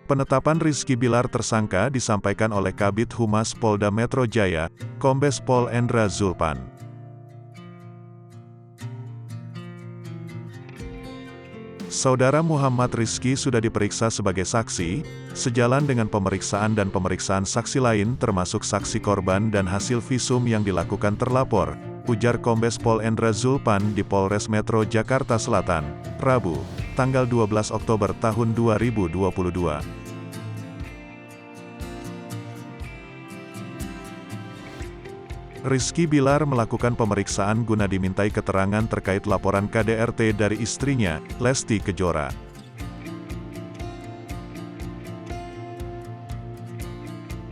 Penetapan Rizky Bilar tersangka disampaikan oleh Kabid Humas Polda Metro Jaya, Kombes Pol Endra Zulpan. Saudara Muhammad Rizky sudah diperiksa sebagai saksi, sejalan dengan pemeriksaan dan pemeriksaan saksi lain termasuk saksi korban dan hasil visum yang dilakukan terlapor, ujar Kombes Pol Endra Zulpan di Polres Metro Jakarta Selatan, Rabu, tanggal 12 Oktober tahun 2022. Rizky Bilar melakukan pemeriksaan guna dimintai keterangan terkait laporan KDRT dari istrinya, Lesti Kejora.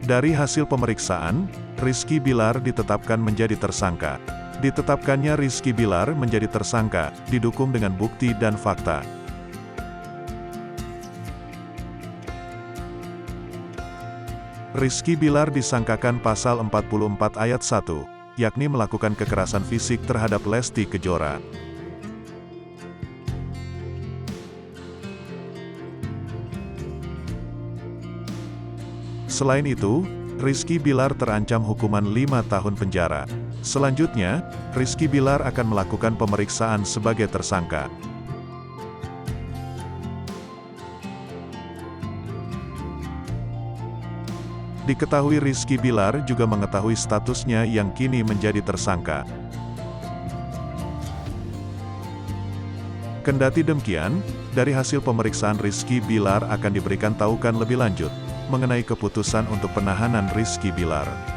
Dari hasil pemeriksaan, Rizky Bilar ditetapkan menjadi tersangka. Ditetapkannya Rizky Bilar menjadi tersangka, didukung dengan bukti dan fakta. Rizky Bilar disangkakan pasal 44 ayat 1, yakni melakukan kekerasan fisik terhadap Lesti Kejora. Selain itu, Rizky Bilar terancam hukuman 5 tahun penjara. Selanjutnya, Rizky Bilar akan melakukan pemeriksaan sebagai tersangka. Diketahui Rizky Bilar juga mengetahui statusnya yang kini menjadi tersangka. Kendati demikian, dari hasil pemeriksaan Rizky Bilar akan diberikan taukan lebih lanjut mengenai keputusan untuk penahanan Rizky Bilar.